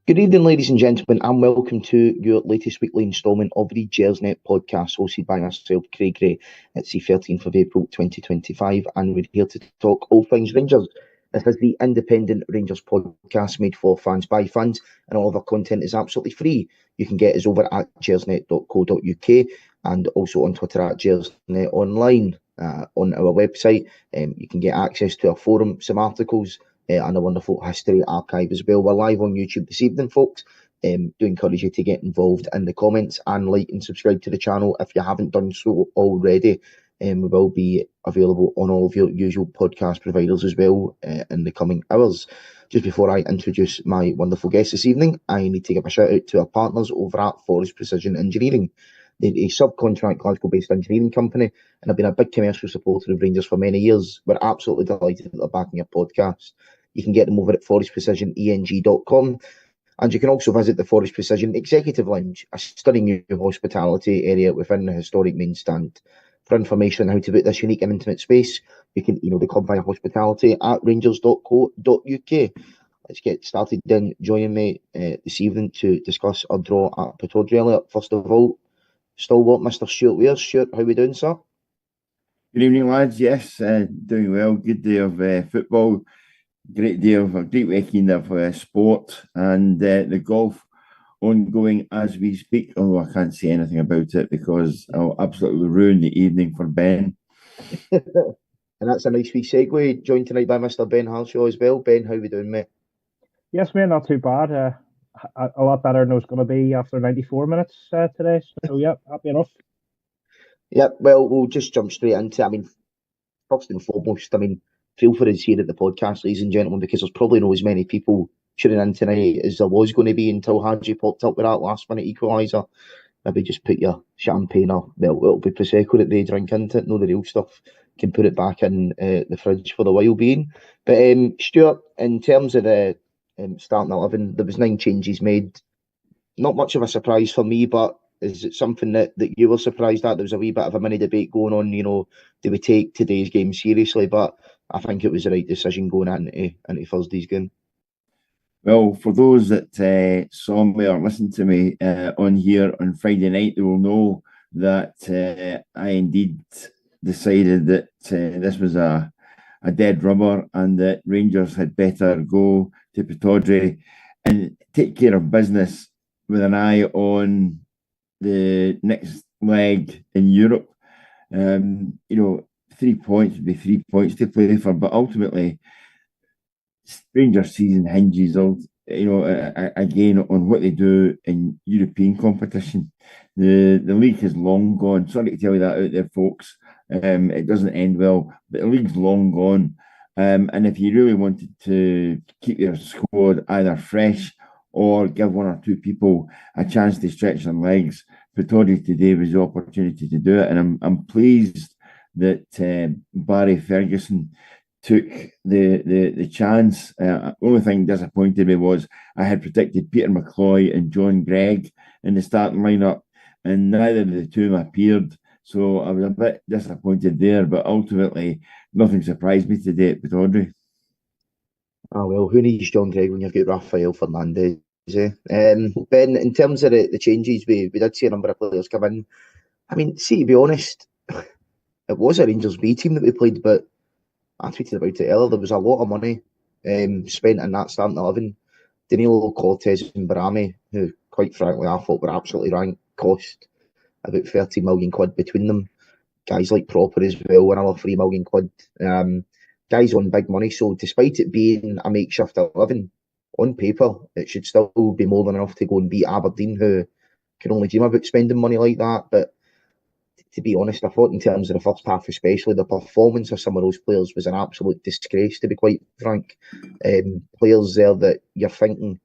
Good evening, ladies and gentlemen, and welcome to your latest weekly instalment of the Gersnet Podcast, hosted by myself, Craig Gray. It's the 13th of April 2025, and we're here to talk all things Rangers. This is the independent Rangers podcast made for fans by fans, and all of our content is absolutely free. You can get us over at gersnet.co.uk and also on Twitter at Gersnet Online. On our website, you can get access to our forum, some articles, and a wonderful history archive as well. We're live on YouTube this evening, folks. Do encourage you to get involved in the comments and like and subscribe to the channel if you haven't done so already. We will be available on all of your usual podcast providers as well in the coming hours. Just before I introduce my wonderful guest this evening, I need to give a shout out to our partners over at Forrest Precision Engineering. They're a subcontract Glasgow-based engineering company and have been a big commercial supporter of Rangers for many years. We're absolutely delighted that they're backing our podcast. You can get them over at forestprecisioneng.com, and you can also visit the Forrest Precision Executive Lounge, a stunning new hospitality area within the historic main stand. For information on how to book this unique and intimate space, you can email the club via hospitality@rangers.co.uk. Let's get started then. Joining me this evening to discuss our draw at Pittodrie earlier. First of all, stalwart Mr. Stewart Weir. Stewart, how are we doing, sir? Good evening, lads. Yes, doing well. Good day of football. Great weekend of sport, and the golf ongoing as we speak. Although I can't say anything about it because I'll absolutely ruin the evening for Ben. And that's a nice wee segue. Joined tonight by Mr. Ben Harshaw as well. Ben, how are we doing, mate? Yes, mate, not too bad. A lot better than it was going to be after 94 minutes today. So, yeah, happy enough. Yeah, well, we'll just jump straight into it. First and foremost, feel for us here at the podcast, ladies and gentlemen, because there's probably not as many people tuning in tonight as there was going to be until Hadji popped up with that last-minute equaliser. Maybe just put your champagne or, well, it'll be Prosecco that they drink into it, no the real stuff. You can put it back in the fridge for the while being. But, Stuart, in terms of the starting 11, there was 9 changes made. Not much of a surprise for me, but is it something that you were surprised at? There was a wee bit of a mini debate going on, do we take today's game seriously? But I think it was the right decision going into Thursday's game. Well, for those that saw me or listened to me on here on Friday night, they will know that I indeed decided that this was a dead rubber and that Rangers had better go to Pittodrie and take care of business with an eye on the next leg in Europe. 3 points would be 3 points to play for, but ultimately, Rangers' season hinges on, again on what they do in European competition. The league is long gone. Sorry to tell you that out there, folks. It doesn't end well, but the league's long gone. And if you really wanted to keep your squad either fresh or give one or two people a chance to stretch their legs, Pittodrie today was the opportunity to do it, and I'm pleased that Barry Ferguson took the chance. Only thing disappointed me was I had predicted Peter McCloy and John Gregg in the starting lineup, and neither of the two appeared. So I was a bit disappointed there, but ultimately nothing surprised me today at Pittodrie. Oh well, who needs John Gregg when you've got Rafael Fernandez? Ben, in terms of the changes, we did see a number of players come in. See, to be honest, it was a Rangers B team that we played, but I tweeted about it earlier. There was a lot of money spent in that starting 11. Danilo, Cortez and Barami, who, quite frankly, I thought were absolutely ranked, cost about 30 million quid between them. Guys like Proper as well, another 3 million quid. Guys on big money, so despite it being a makeshift 11, on paper, it should still be more than enough to go and beat Aberdeen, who can only dream about spending money like that. But to be honest, I thought in terms of the first half especially, the performance of some of those players was an absolute disgrace, to be quite frank. Players there that you're thinking,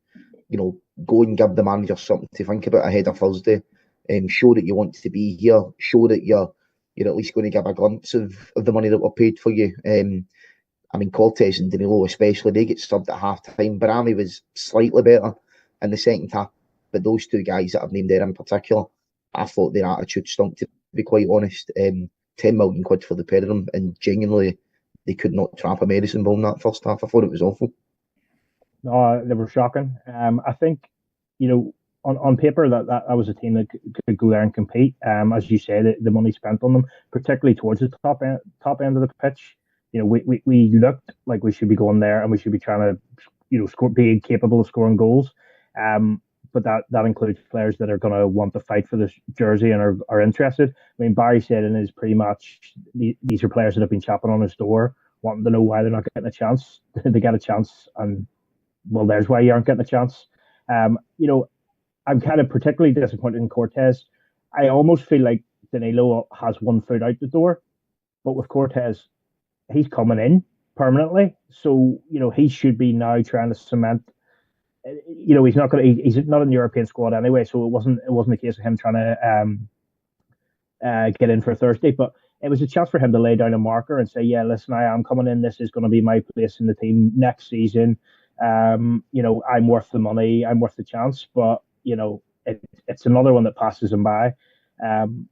go and give the manager something to think about ahead of Thursday. Show that you want to be here. Show that you're at least going to give a glimpse of the money that were paid for you. Cortez and Danilo especially, they get subbed at half-time. Barami was slightly better in the second half, but those two guys that I've named there in particular, I thought their attitude stunk, to be quite honest. 10 million quid for the pair of them, and genuinely, they could not trap a medicine ball in that first half. I thought it was awful. No, they were shocking. I think on paper that was a team that could go there and compete. As you say, the money spent on them, particularly towards the top end of the pitch. We looked like we should be going there and we should be trying to, be capable of scoring goals. But that includes players that are going to want to fight for this jersey and are interested. I mean, Barry said in his pre-match, these are players that have been chapping on his door, wanting to know why they're not getting a chance. They get a chance, and well, there's why you aren't getting a chance. I'm kind of particularly disappointed in Cortez. I almost feel like Danilo has one foot out the door, but with Cortez, he's coming in permanently. So, he should be now trying to cement. He's not going to. He's not in the European squad anyway, so it wasn't a case of him trying to get in for Thursday. But it was a chance for him to lay down a marker and say, "Yeah, listen, I am coming in. This is going to be my place in the team next season. I'm worth the money. I'm worth the chance." But it's another one that passes him by, and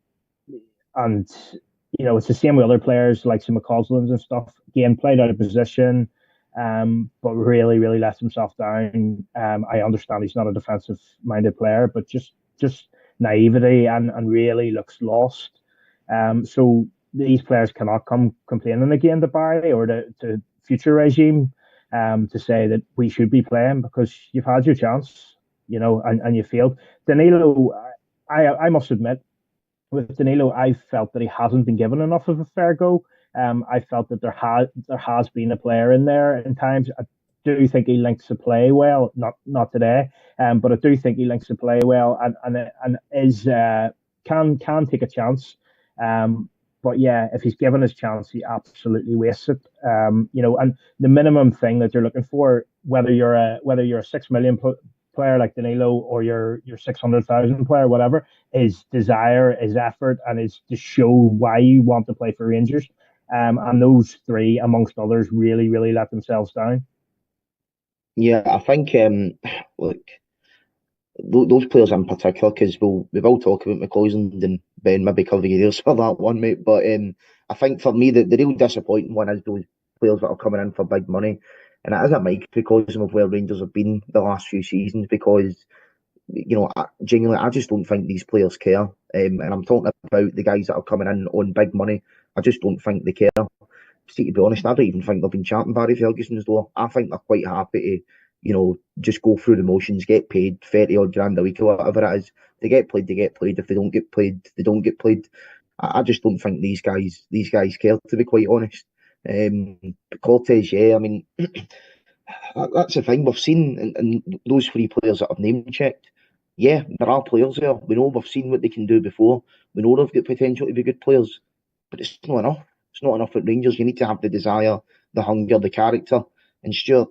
it's the same with other players like some McCauslands and stuff. Again, played out of position. But really, really lets himself down. I understand he's not a defensive-minded player, but just naivety and really looks lost. So these players cannot come complaining again to Barry or to future regime to say that we should be playing because you've had your chance, and you failed. Danilo, I must admit, with Danilo, I felt that he hasn't been given enough of a fair go. I felt that there has been a player in there in times. I do think he links to play well, not today, but I do think he links to play well and is can take a chance. But yeah, if he's given his chance, he absolutely wastes it. And the minimum thing that you're looking for, whether you're a 6 million player like Danilo or your 600,000 player, whatever, is desire, is effort, and is to show why you want to play for Rangers. And those three, amongst others, really, really let themselves down. Yeah, I think those players in particular, because we've all talked about McCausland and Ben maybe covering your ears for that one, mate. But I think for me, the real disappointing one is those players that are coming in for big money. And it is a microcosm of where Rangers have been the last few seasons because, genuinely, I just don't think these players care. And I'm talking about the guys that are coming in on big money. I just don't think they care. See, to be honest, I don't even think they've been chatting Barry Ferguson's door. I think they're quite happy to, just go through the motions, get paid 30 odd grand a week or whatever it is. They get played, they get played. If they don't get played, they don't get played. I just don't think these guys care, to be quite honest. Cortez, yeah, I mean, that's the thing we've seen in those three players that I've name checked. Yeah, there are players there. We know we've seen what they can do before. We know they've got potential to be good players, but it's not enough. It's not enough at Rangers. You need to have the desire, the hunger, the character. And Stuart,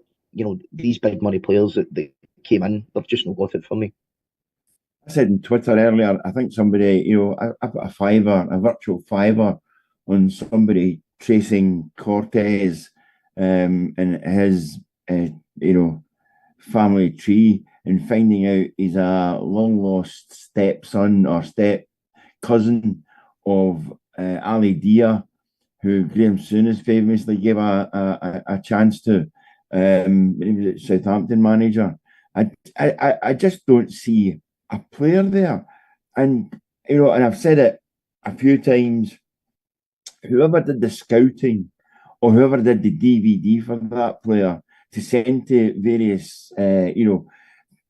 these big money players that came in, they've just not got it for me. I said on Twitter earlier, I think somebody, I put a virtual fiver on somebody tracing Cortez and his, family tree and finding out he's a long-lost stepson or step cousin of Ali Dia, who Graham Souness famously gave a chance to. He was a Southampton manager. I just don't see a player there. And, and I've said it a few times, whoever did the scouting or whoever did the DVD for that player to send to various,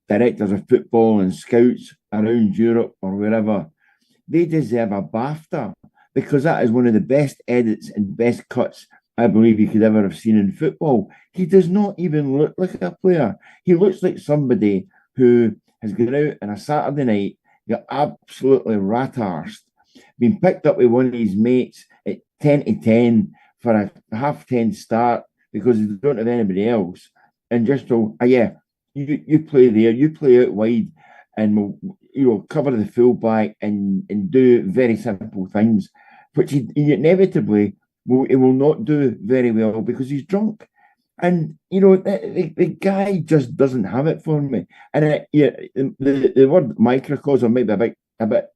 directors of football and scouts around Europe or wherever, they deserve a BAFTA because that is one of the best edits and best cuts I believe you could ever have seen in football. He does not even look like a player. He looks like somebody who has gone out on a Saturday night, got absolutely rat-arsed, been picked up with one of his mates at 10 to 10 for a 10:30 start because they don't have anybody else, and just told, you play there, you play out wide, and we'll cover the fullback and do very simple things, which he inevitably will not do very well because he's drunk. And the guy just doesn't have it for me. And the word microcosm might be a bit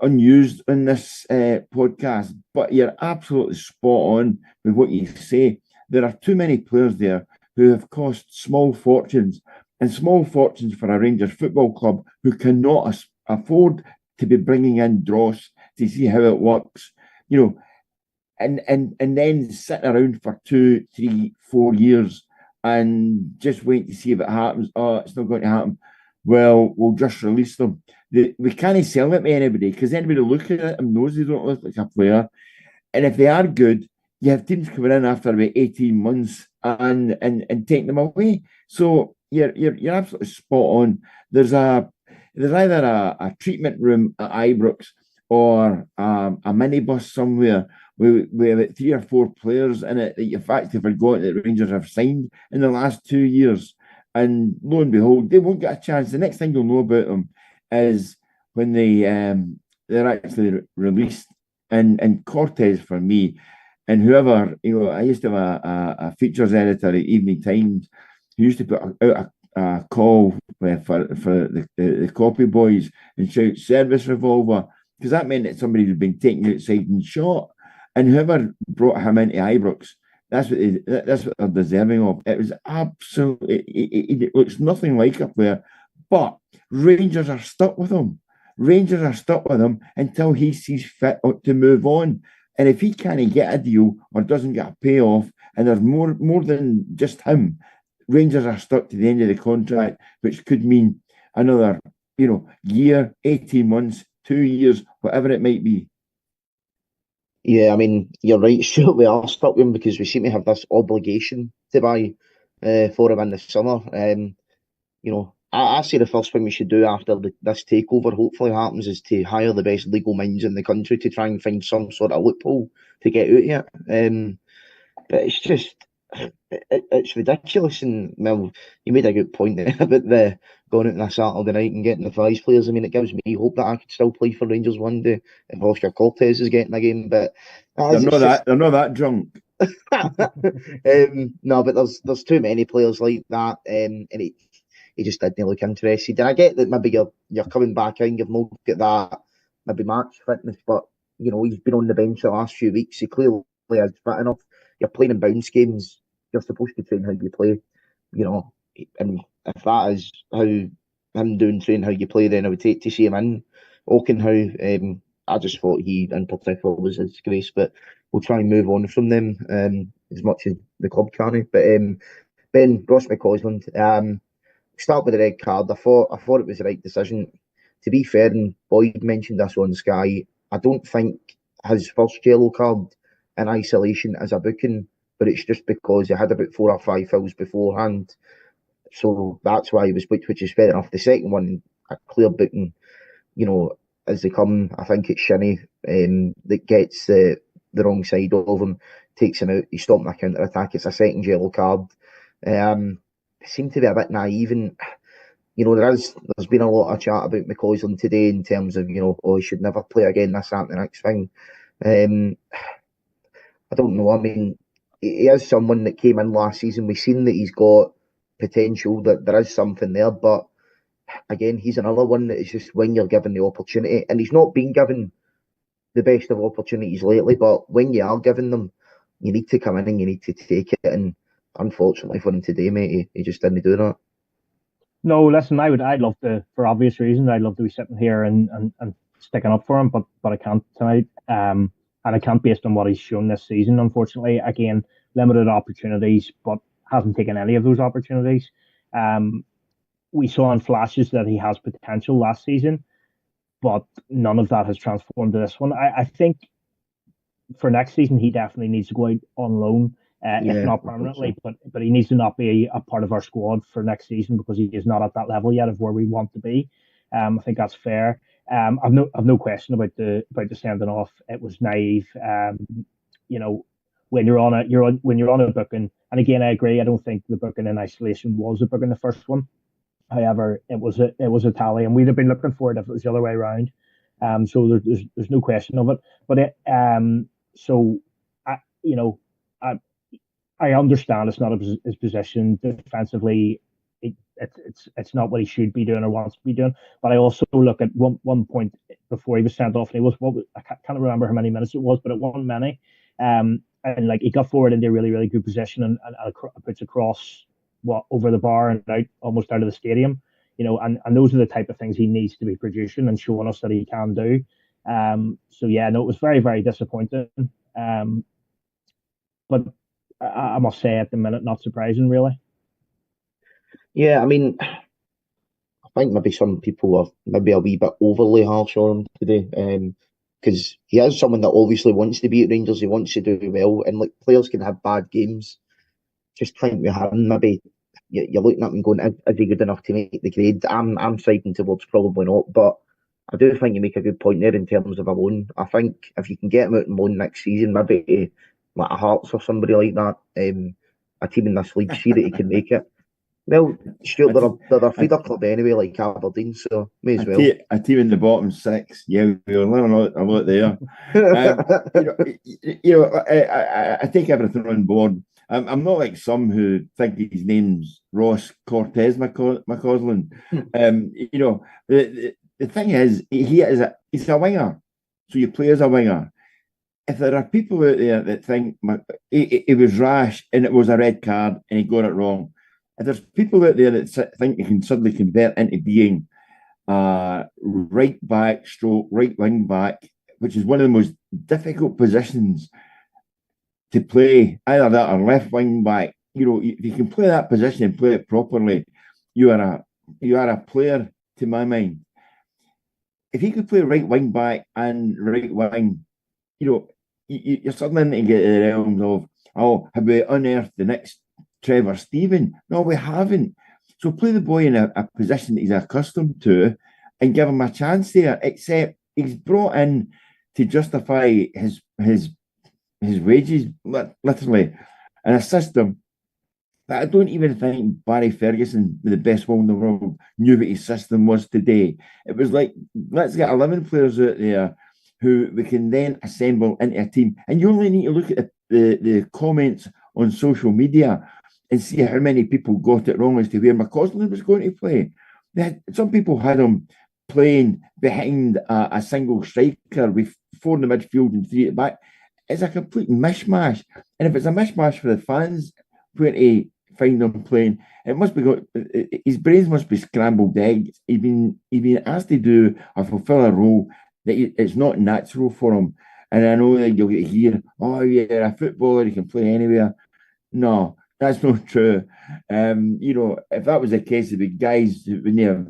unused in this podcast, but you're absolutely spot on with what you say. There are too many players there who have cost small fortunes and small fortunes for a Rangers football club who cannot afford to be bringing in dross to see how it works, and then sitting around for 2, 3, 4 years and just waiting to see if it happens. Oh, it's not going to happen. Well, we'll just release them. We can't sell it to anybody because anybody looking at them knows they don't look like a player. And if they are good, you have teams coming in after about 18 months and taking them away. So you're absolutely spot on. There's either a treatment room at Ibrox or a minibus somewhere with about 3 or 4 players in it that you've actually forgotten that Rangers have signed in the last 2 years. And lo and behold, they won't get a chance. The next thing you'll know about them is when they're actually released. And Cortez for me, and whoever, I used to have a features editor at Evening Times who used to put out a call for the copy boys and shout service revolver, because that meant that somebody had been taken outside and shot. And whoever brought him into Ibrox, that's what they're deserving of. It was absolutely, it looks nothing like a player, but Rangers are stuck with him. Rangers are stuck with him until he sees fit to move on. And if he can't get a deal or doesn't get a payoff, and there's more than just him, Rangers are stuck to the end of the contract, which could mean another, year, 18 months, 2 years, whatever it might be. Yeah, I mean, you're right. Sure, we are stuck with him because we seem to have this obligation to buy for him in the summer. I say the first thing we should do after this takeover hopefully happens is to hire the best legal minds in the country to try and find some sort of loophole to get out of it. But it's just, it's ridiculous. And, well, you made a good point there about the going out on a Saturday night and getting the prize players. I mean, it gives me hope that I could still play for Rangers one day if Oscar Cortez is getting a game. But they're not that drunk. No, but there's too many players like that, and he just didn't look interested. And I get that maybe you're coming back in, you've not got that maybe match fitness, but he's been on the bench the last few weeks. He clearly is fit enough. You're playing in bounce games. You're supposed to train how you play, and if that is how him doing train how you play, then I would take to see him in Oakenhow. I just thought he in particular was a disgrace, but we'll try and move on from them as much as the club can. But Ben, Ross McCausland, start with the red card. I thought it was the right decision. To be fair, and Boyd mentioned this on Sky, I don't think his first yellow card in isolation is a booking, but it's just because he had about 4 or 5 fouls beforehand. So that's why he was booked, which is fair enough. The second one, a clear booking, as they come. I think it's Shinnie that gets the wrong side of him, takes him out, he's stopping a counter attack. It's a second yellow card. They seem to be a bit naive, and there's been a lot of chat about McCausland today in terms of he should never play again, this, that, and the next thing. I don't know. I mean, he is someone that came in last season. We've seen that he's got potential, that there is something there, but again, he's another one that is just when you're given the opportunity, and he's not been given the best of opportunities lately, but when you are given them, you need to come in and you need to take it, and unfortunately for him today, mate, he just didn't do that. No, listen, I'd love to, for obvious reasons, I'd love to be sitting here and sticking up for him, but I can't tonight. And I can't based on what he's shown this season, unfortunately. Again, limited opportunities, but hasn't taken any of those opportunities. We saw in flashes that he has potential last season, but none of that has transformed to this one. I think for next season, he definitely needs to go out on loan, if not permanently, but he needs to not be a part of our squad for next season because he is not at that level yet of where we want to be. I think that's fair. I've no question about the sending off. It was naive. When you're on a booking, and again, I agree. I don't think the booking in isolation was a booking, the first one. However, it was a tally, and we'd have been looking for it if it was the other way around. So there's no question of it. But I understand it's not his position defensively. It's not what he should be doing or wants to be doing. But I also look at one point before he was sent off, and I can't remember how many minutes it was, but it wasn't many. And like he got forward into a really, really good position and puts across over the bar and out, almost out of the stadium. And those are the type of things he needs to be producing and showing us that he can do. So yeah, no, it was very, very disappointing. But I must say, at the minute, not surprising, really. Yeah, I mean, I think maybe some people are maybe a wee bit overly harsh on him today. Because he is someone that obviously wants to be at Rangers, he wants to do well, and like players can have bad games. Just think with him, maybe you're looking at him going, is he good enough to make the grade? I'm siding towards probably not, but I do think you make a good point there in terms of a loan. I think if you can get him out on loan next season, maybe to, like a Hearts or somebody like that, a team in this league, see that he can make it. Well, Stuart, they're a feeder club anyway, like Aberdeen, so may as well. A team in the bottom six, yeah, we'll learn a lot there. I take everything on board. I'm not like some who think his name's Ross Cortez McCausland. The thing is, he's a winger, so you play as a winger. If there are people out there that think it was rash and it was a red card and he got it wrong, if there's people out there that think you can suddenly convert into being right back stroke right wing back, which is one of the most difficult positions to play, either that or left wing back, if you can play that position and play it properly, you are a player to my mind. If you could play right wing back and right wing, you're suddenly to get to the realms of, have we unearthed the next Trevor Stephen? No, we haven't. So play the boy in a position that he's accustomed to and give him a chance there, except he's brought in to justify his wages, literally, in a system that I don't even think Barry Ferguson, with the best will in the world, knew what his system was today. It was like, let's get 11 players out there who we can then assemble into a team. And you only need to look at the comments on social media and see how many people got it wrong as to where McCausland was going to play. Some people had him playing behind a single striker with 4 in the midfield and 3 at the back. It's a complete mishmash. And if it's a mishmash for the fans, where to find him playing, it must be his brains must be scrambled eggs. He's been asked to do or fulfill a role that it's not natural for him. And I know that you'll hear, oh yeah, a footballer, he can play anywhere. No, that's not true. If that was the case, there'd be guys who wouldn't have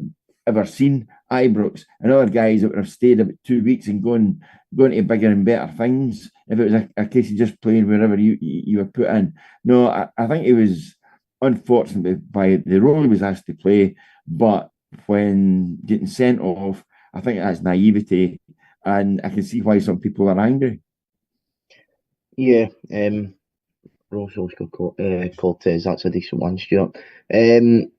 ever seen Ibrox and other guys that would have stayed about 2 weeks and gone to bigger and better things if it was a case of just playing wherever you were put in. No, I think it was unfortunate by the role he was asked to play, but when getting sent off, I think that's naivety, and I can see why some people are angry. Yeah, Ross Cortez, that's a decent one, Stuart. In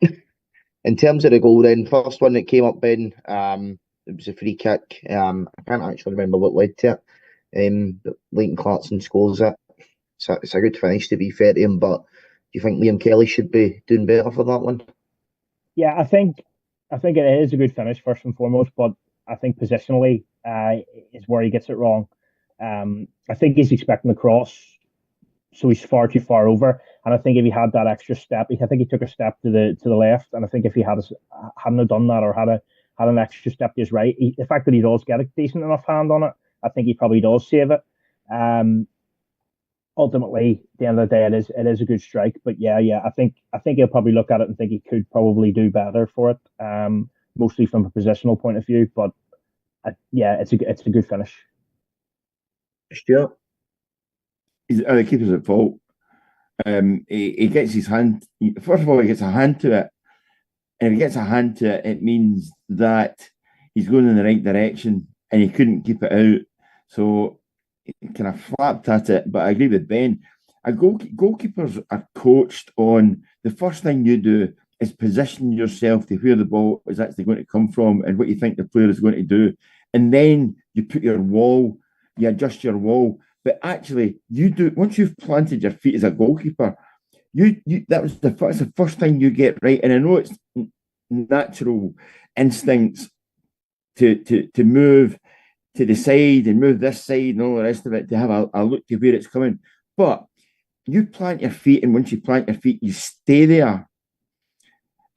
terms of the goal then, first one that came up, Ben, it was a free kick. I can't actually remember what led to it. But Leighton Clarkson scores it. So it's a good finish, to be fair to him, but do you think Liam Kelly should be doing better for that one? Yeah, I think it is a good finish, first and foremost, but I think positionally is where he gets it wrong. I think he's expecting the cross, so he's far too far over. And I think if he had that extra step, I think he took a step to the left. And I think if he hadn't have done that or had an extra step to his right, the fact that he does get a decent enough hand on it, I think he probably does save it. Ultimately, at the end of the day, it is a good strike. But yeah, I think he'll probably look at it and think he could probably do better for it. Mostly from a positional point of view. But it's a good finish. Stuart? The keeper's at fault. He gets his hand. First of all, he gets a hand to it. And if he gets a hand to it, it means that he's going in the right direction and he couldn't keep it out. So he kind of flapped at it. But I agree with Ben. Goalkeepers are coached on the first thing you do is position yourself to where the ball is actually going to come from and what you think the player is going to do. And then you put your wall, you adjust your wall. But actually, you do, once you've planted your feet as a goalkeeper, that's the first thing you get right. And I know it's natural instincts to move to the side and move this side and all the rest of it, to have a look to where it's coming. But you plant your feet, and once you plant your feet, you stay there.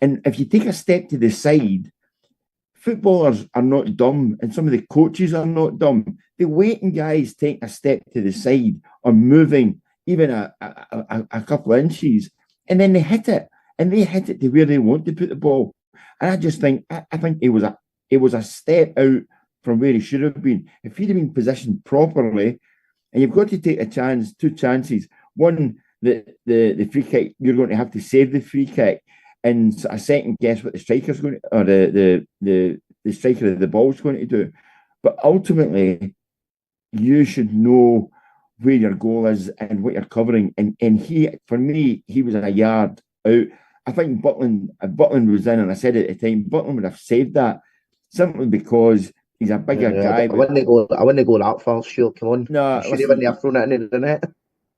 And if you take a step to the side, footballers are not dumb, and some of the coaches are not dumb. The waiting guys take a step to the side or moving even a couple of inches, and then they hit it, and they hit it to where they want to put the ball. And I just think, I think it was a step out from where he should have been. If he'd have been positioned properly, and you've got to take a chance, two chances. One, the free kick, you're going to have to save the free kick, and a second guess what the striker's going to, or the striker of the ball's going to do. But ultimately, you should know where your goal is and what you're covering. And he, for me, he was a yard out. I think Butland was in, and I said at the time, Butland would have saved that simply because he's a bigger guy. I wouldn't go that far, sure. Come on. No, sure he wouldn't have thrown it into the net.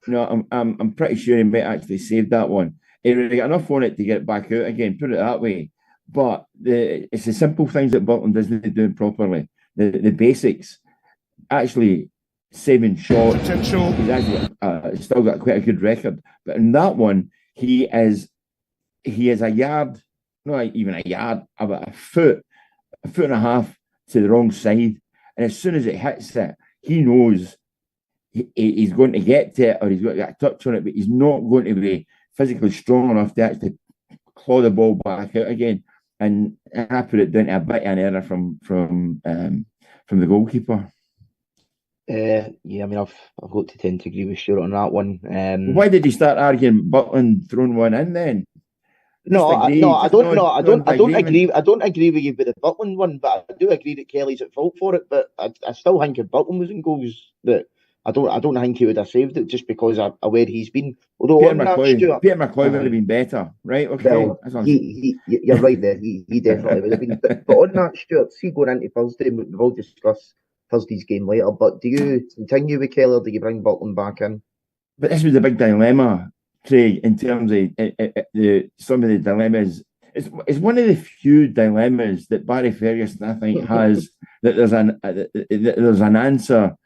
No, I'm pretty sure he might actually save that one. He really got enough on it to get it back out again, put it that way. But it's the simple things that Butland doesn't do properly. The basics. Actually, saving shots. Potential. He's actually still got quite a good record. But in that one, he is a yard, not even a yard, about a foot and a half to the wrong side. And as soon as it hits it, he knows he's going to get to it, or he's got to get a touch on it, but he's not going to be physically strong enough to actually claw the ball back out again. And I put it down to a bit of an error from the goalkeeper. Yeah, I mean, I've got to tend to agree with Stewart on that one. Why did he start arguing Butland throwing one in then? I don't agree. I don't agree with you with the Butland one, but I do agree that Kelly's at fault for it. But I still think if Butland was in goals, that I don't think he would have saved it just because of where he's been. Although Peter McCoy would have been better, right? Okay, well, you're right there. He definitely would have been. But on that, Stuart, see going into Thursday, we've all discussed Thursday's game later. But do you continue with Kelly, or do you bring Butland back in? But this was the big dilemma, Craig, in terms of some of the dilemmas. It's one of the few dilemmas that Barry Ferguson, I think, has that there's an answer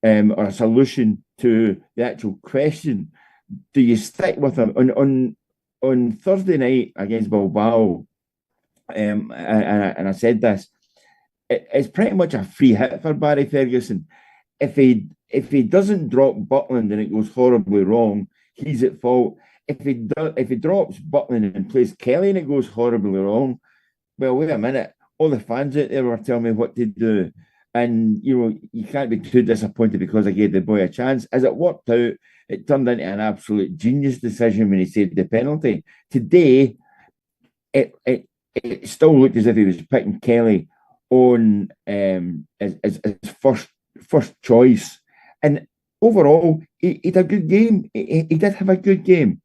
or a solution to the actual question. Do you stick with him on Thursday night against Bilbao? And I said this. It's pretty much a free hit for Barry Ferguson. If he doesn't drop Butland and it goes horribly wrong, he's at fault. If he drops Butland and plays Kelly and it goes horribly wrong, well, wait a minute. All the fans out there were telling me what to do. And, you can't be too disappointed because I gave the boy a chance. As it worked out, it turned into an absolute genius decision when he saved the penalty. Today, it still looked as if he was picking Kelly on as first choice. And overall, he had a good game. He did have a good game.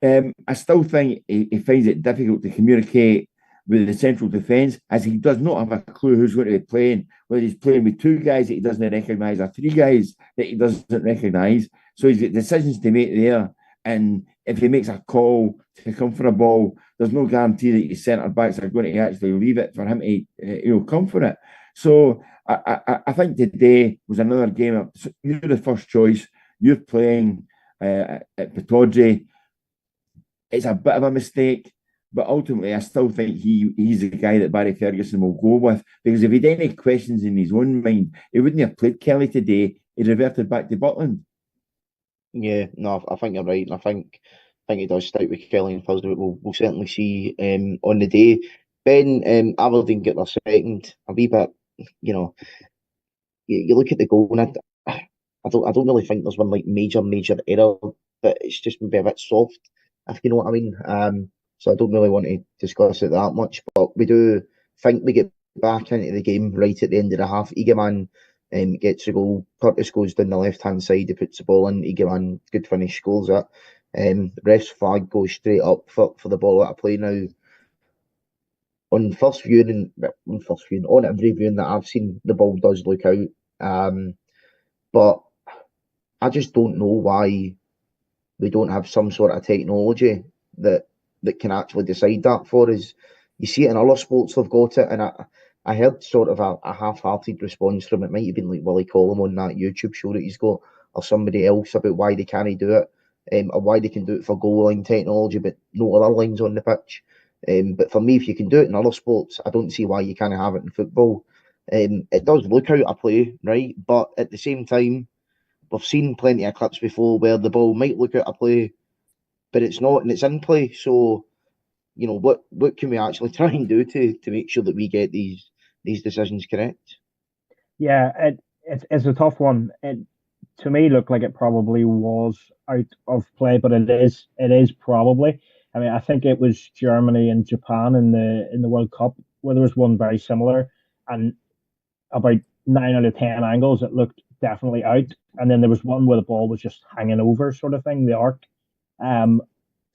I still think he finds it difficult to communicate with the central defence, as he does not have a clue who's going to be playing, whether he's playing with two guys that he doesn't recognise or three guys that he doesn't recognise. So he's got decisions to make there. And if he makes a call to come for a ball, there's no guarantee that his centre-backs are going to actually leave it for him to come for it. So I think today was another game of, you're the first choice, you're playing at Pittodrie. It's a bit of a mistake, but ultimately I still think he's the guy that Barry Ferguson will go with, because if he had any questions in his own mind, he wouldn't have played Kelly today. He reverted back to Butland. Yeah, no, I think you're right, and I think he does stick with Kelly on Thursday. We'll certainly see on the day. Ben, Aberdeen get their second. A wee bit, you look at the goal, and I don't really think there's one like major error, but it's just maybe a bit soft, if you know what I mean. So I don't really want to discuss it that much, but we do think we get back into the game right at the end of the half. Egeman gets a goal. Curtis goes down the left-hand side, he puts the ball in. Egeman, good finish, scores it. Ref's flag goes straight up for the ball out of play now. On every viewing that I've seen, the ball does look out. But I just don't know why we don't have some sort of technology that can actually decide that for us. You see it in other sports, they've got it, and I heard sort of a half-hearted response from it. Might have been like Willie Collum on that YouTube show that he's got, or somebody else, about why they can't do it, or why they can do it for goal line technology, but no other lines on the pitch. But for me, if you can do it in other sports, I don't see why you can't have it in football. It does look out of play, right? But at the same time, we've seen plenty of clips before where the ball might look out of play, but it's not, and it's in play. So, what can we actually try and do to make sure that we get these decisions correct? Yeah, it's a tough one. It to me looked like it probably was out of play, but it is probably. I mean, I think it was Germany and Japan in the World Cup where there was one very similar, and about 9 out of 10 angles it looked definitely out, and then there was one where the ball was just hanging over, sort of thing, the arc. Um,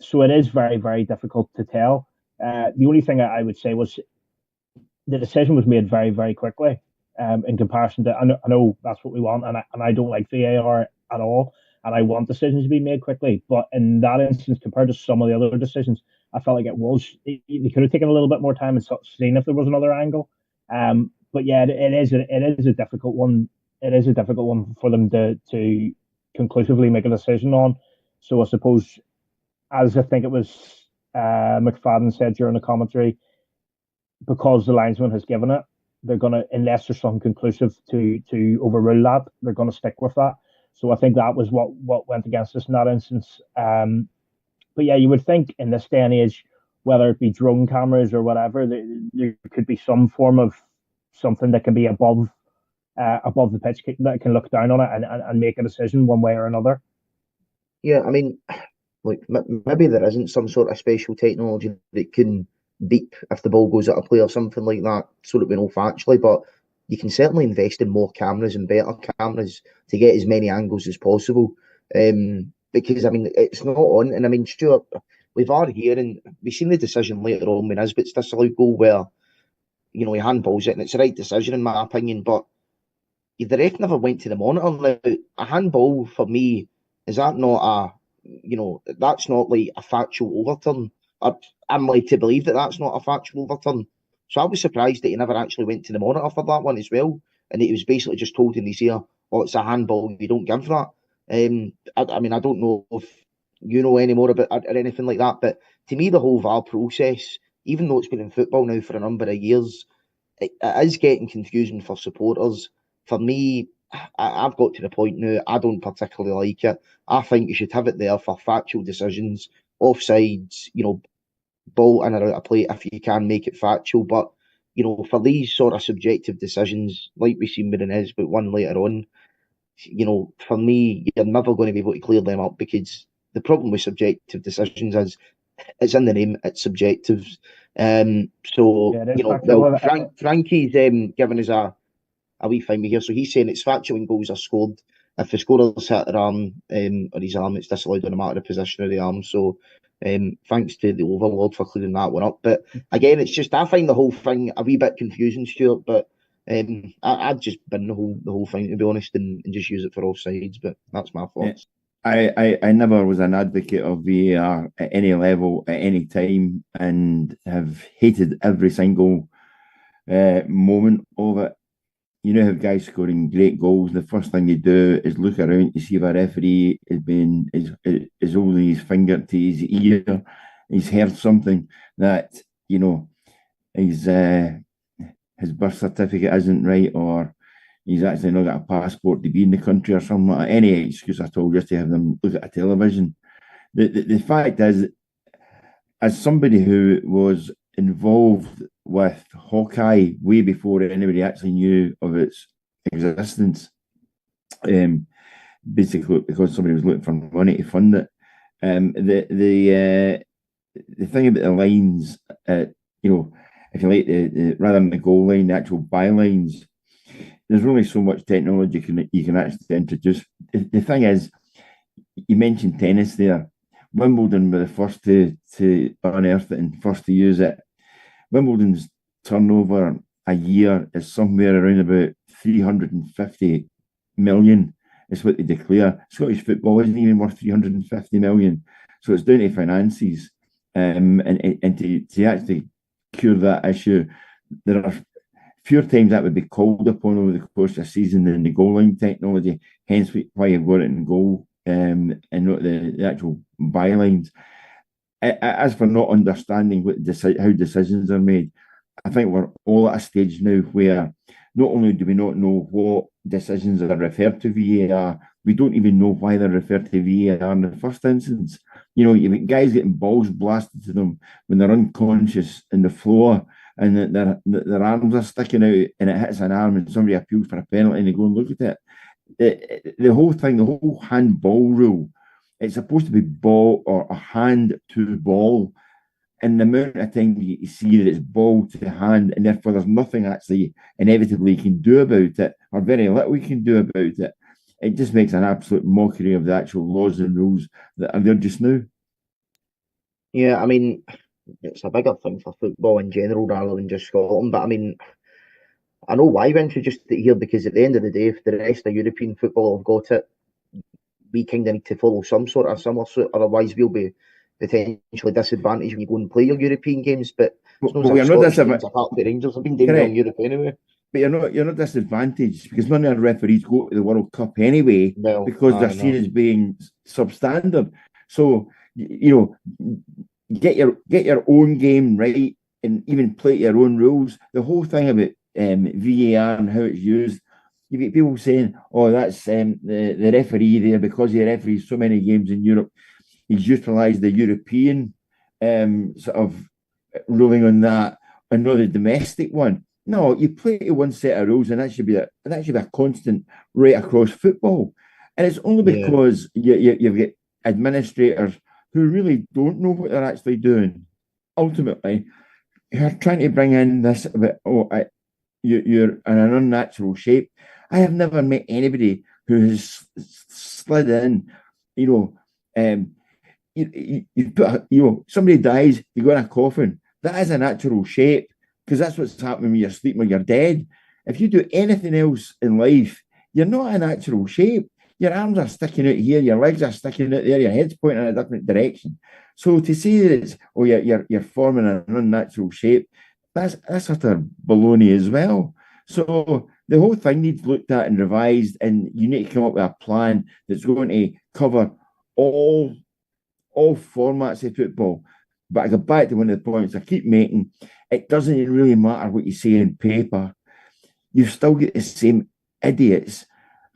so it is very very difficult to tell. The only thing I would say was the decision was made very, very quickly. In comparison to, I know that's what we want, and I don't like VAR at all, and I want decisions to be made quickly. But in that instance, compared to some of the other decisions, I felt like they could have taken a little bit more time and seen if there was another angle. But yeah, it is a difficult one. It is a difficult one for them to conclusively make a decision on. So I suppose, as I think it was McFadden said during the commentary, because the linesman has given it, they're gonna, unless there's something conclusive to overrule that, they're gonna stick with that. So I think that was what went against us in that instance. But yeah, you would think in this day and age, whether it be drone cameras or whatever, there could be some form of something that can be above the pitch that can look down on it and make a decision one way or another. Yeah, I mean, like maybe there isn't some sort of special technology that can beep if the ball goes out of play or something like that, so that we know factually. But you can certainly invest in more cameras and better cameras to get as many angles as possible. Because I mean, it's not on, and I mean, Stuart, we've already here, and we've seen the decision later on when Nisbet's disallowed goal where he handballs it, and it's the right decision in my opinion. But the ref never went to the monitor. Now, a handball for me, is that not that's not like a factual overturn. I'm like to believe that that's not a factual overturn. So I was surprised that he never actually went to the monitor for that one as well, and he was basically just told in his ear, "Oh, it's a handball. You don't give that." I mean, I don't know if you know any more about or anything like that, but to me, the whole VAR process, even though it's been in football now for a number of years, it is getting confusing for supporters. For me, I've got to the point now, I don't particularly like it. I think you should have it there for factual decisions, offsides, ball in or out of play if you can make it factual. But, for these sort of subjective decisions, like we've seen with the Nesbitt one later on, for me, you're never going to be able to clear them up, because the problem with subjective decisions is it's in the name, it's subjective. So, Yeah, Frankie's given us a wee find me here. So he's saying it's factual when goals are scored. If the scorer's hit their arm or his arm, it's disallowed on a matter of position of the arm. So thanks to the Overlord for clearing that one up. But again, it's just, I find the whole thing a wee bit confusing, Stuart. But I'd just bin the whole thing, to be honest, and just use it for all sides. But that's my thoughts. I never was an advocate of VAR at any level, at any time, and have hated every single moment of it. You have guys scoring great goals. The first thing you do is look around to see if a referee is holding his finger to his ear. He's heard something that his birth certificate isn't right, or he's actually not got a passport to be in the country or something like that. Any excuse at all just to have them look at a television. The fact is, as somebody who was involved with Hawkeye way before anybody actually knew of its existence, basically because somebody was looking for money to fund it. The thing about the lines, if you like, the rather than the goal line, the actual bylines, there's only so much technology you can actually introduce. The thing is, you mentioned tennis there. Wimbledon were the first to unearth it and first to use it. Wimbledon's turnover a year is somewhere around about 350 million. Is what they declare. Scottish football isn't even worth 350 million. So it's down to finances. And to actually cure that issue, there are fewer times that would be called upon over the course of a season than the goal line technology. Hence why you've got it in goal and not the actual bylines. as for not understanding how decisions are made, I think we're all at a stage now where not only do we not know what decisions are referred to VAR, we don't even know why they're referred to VAR in the first instance. You've got guys getting balls blasted to them when they're unconscious in the floor, and their arms are sticking out, and it hits an arm, and somebody appeals for a penalty, and they go and look at it. The whole thing, the whole handball rule, it's supposed to be ball or a hand to ball. And the amount of time you see that it's ball to hand, and therefore there's nothing actually inevitably you can do about it, or very little we can do about it. It just makes an absolute mockery of the actual laws and rules that are there just now. Yeah, I mean, it's a bigger thing for football in general rather than just Scotland. But I mean, I know why we introduced it here, because at the end of the day, if the rest of European football have got it, we kind of need to follow some sort of similar suit, otherwise we'll be potentially disadvantaged when you go and play your European games. But we are not disadvantaged. Apart from the Rangers have been doing well in Europe anyway. But you're not disadvantaged, because none of our referees go to the World Cup anyway, because they're seen as being substandard. So get your own game right, and even play your own rules. The whole thing about VAR and how it's used, you get people saying, "Oh, that's the referee there, because he referees so many games in Europe. He's utilised the European sort of ruling on that, and not the domestic one." No, you play to one set of rules, and that should be a constant right across football. And it's only because you've got administrators who really don't know what they're actually doing. Ultimately, you're trying to bring in this about, you're in an unnatural shape. I have never met anybody who has slid in, you put somebody dies, you go in a coffin. That is a natural shape, because that's what's happening when you're sleeping, when you're dead. If you do anything else in life, you're not a natural shape. Your arms are sticking out here, your legs are sticking out there, your head's pointing in a different direction. So to say that it's you're forming an unnatural shape, that's utter baloney as well. So the whole thing needs looked at and revised, and you need to come up with a plan that's going to cover all formats of football. But I go back to one of the points I keep making. It doesn't really matter what you say in paper. You still get the same idiots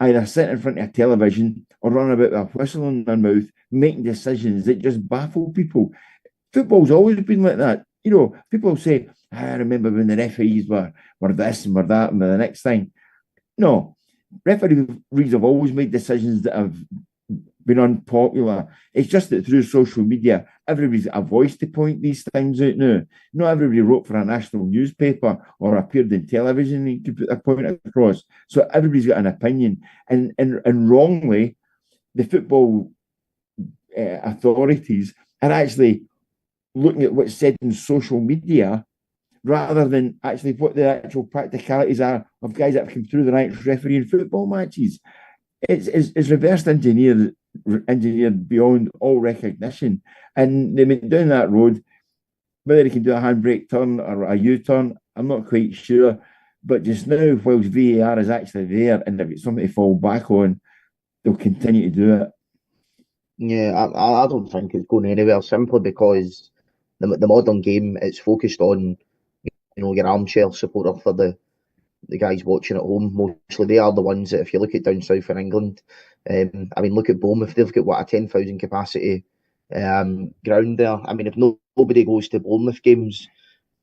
either sitting in front of a television or running about with a whistle in their mouth, making decisions that just baffle people. Football's always been like that. People say, I remember when the referees were this and were that and were the next thing. No, referees have always made decisions that have been unpopular. It's just that through social media, everybody's got a voice to point these things out now. Not everybody wrote for a national newspaper or appeared in television and could put their point across. So everybody's got an opinion. And wrongly, the football authorities are actually looking at what's said in social media rather than actually what the actual practicalities are of guys that have come through the ranks refereeing football matches. It's reverse engineered beyond all recognition. And they went down that road. Whether they can do a handbrake turn or a U-turn, I'm not quite sure. But just now, whilst VAR is actually there and they've got something to fall back on, they'll continue to do it. Yeah, I don't think it's going anywhere, simply because the modern game, it's focused on your armchair supporter for the guys watching at home. Mostly they are the ones that, if you look at down south in England, look at Bournemouth, they've got a 10,000 capacity ground there. I mean, if nobody goes to Bournemouth games,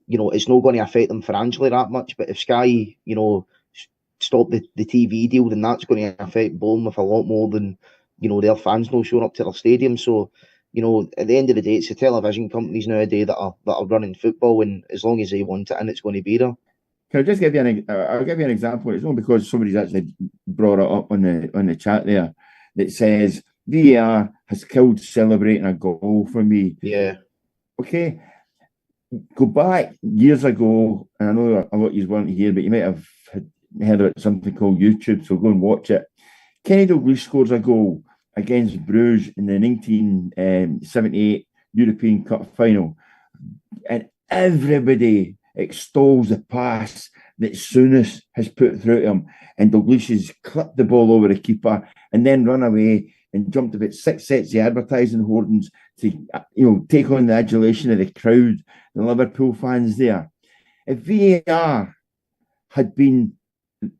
it's not going to affect them financially that much. But if Sky, stop the TV deal, then that's going to affect Bournemouth a lot more than, their fans not showing up to their stadium. So, at the end of the day, it's the television companies nowadays that are running football, and as long as they want it, and it's going to be there. Can I just give you I'll give you an example. It's only because somebody's actually brought it up on the chat there that says VAR has killed celebrating a goal for me. Yeah. Okay. Go back years ago, and I know a lot of you weren't here, but you might have heard about something called YouTube, so go and watch it. Kenny Dalglish scores a goal against Bruges in the 1978 European Cup final, and everybody extols the pass that Souness has put through to him, and Dalglish has clipped the ball over the keeper and then run away and jumped about 6 sets of advertising hoardings to, take on the adulation of the crowd, the Liverpool fans there. If VAR had been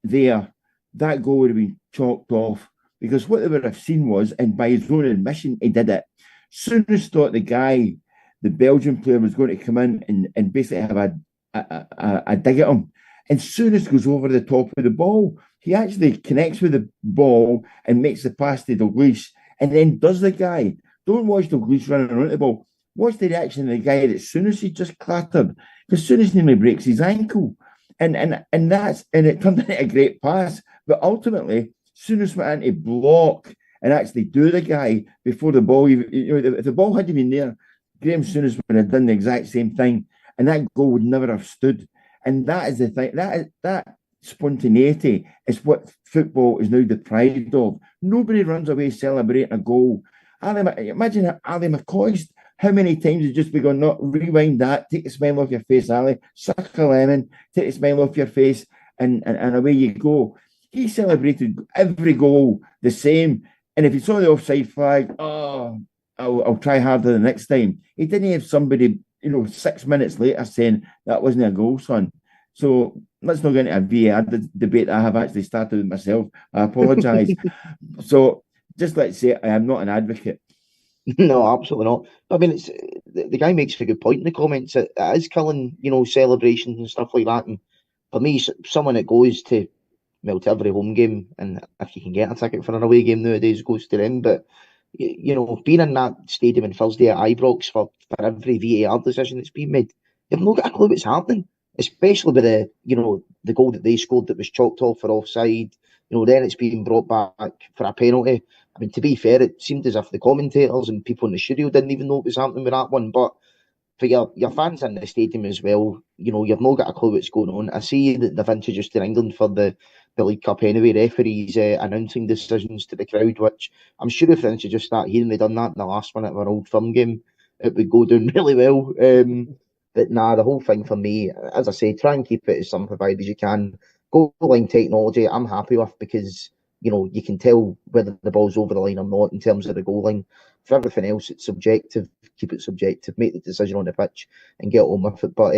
there, that goal would have been chalked off, because what they would have seen was, and by his own admission, he did it. Souness thought the Belgian player, was going to come in and basically have a dig at him. And Souness goes over the top of the ball. He actually connects with the ball and makes the pass to Dalglish, and then does the guy. Don't watch Dalglish running around the ball. Watch the reaction of the guy that Souness he just clattered, because Souness nearly breaks his ankle. And it turned into a great pass. But ultimately, Souness went into block and actually do the guy before the ball. If the ball hadn't been there, Graham Souness would have done the exact same thing, and that goal would never have stood. And that is the thing. That spontaneity is what football is now deprived of. Nobody runs away celebrating a goal. Imagine Ali McCoist. How many times has just begun, not rewind that, take the smile off your face, Ali, suck a lemon, take the smile off your face, and away you go. He celebrated every goal the same. And if he saw the offside flag, I'll try harder the next time. He didn't have somebody, 6 minutes later saying, that wasn't a goal, son. So let's not get into a VAR debate I have actually started with myself. I apologise. So just let's say I am not an advocate. No, absolutely not. I mean, it's the guy makes a good point in the comments. It is killing, celebrations and stuff like that. And for me, someone that goes to every home game, and if you can get a ticket for an away game nowadays, goes to them. But being in that stadium on Thursday at Ibrox for every VAR decision that's been made, you've not got a clue what's happening. Especially with the goal that they scored that was chalked off for offside. Then it's being brought back for a penalty. I mean, to be fair, it seemed as if the commentators and people in the studio didn't even know what was happening with that one. But for your fans in the stadium as well, you've not got a clue what's going on. I see that they've introduced in England for the League Cup anyway, referees announcing decisions to the crowd, which I'm sure if they introduced that here and they'd done that in the last minute of an Old Firm game, it would go down really well. But nah, the whole thing for me, as I say, try and keep it as simplified as you can. Goal line technology, I'm happy with, because you can tell whether the ball's over the line or not in terms of the goal line. For everything else, it's subjective. Keep it subjective. Make the decision on the pitch and get on with it. But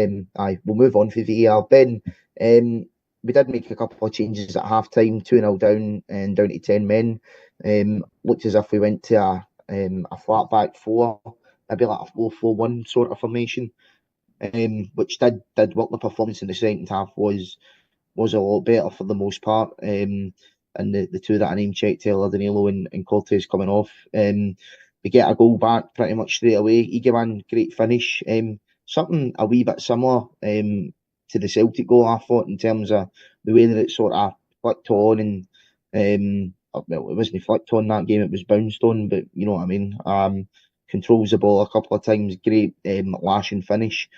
we'll move on for VAR. Ben, we did make a couple of changes at half time, 2-0 down and down to 10 men. Looked as if we went to a flat back four, maybe like a 4-4-1 sort of formation. Which did work. The performance in the second half was a lot better for the most part. And the two that I name checked earlier, Danilo and Cortez coming off. We get a goal back pretty much straight away. Egeman, great finish. Something a wee bit similar to the Celtic goal, I thought, in terms of the way that it sort of flicked on and well, it wasn't flicked on that game, it was bounced on, but you know what I mean. Controls the ball a couple of times, great lashing finish.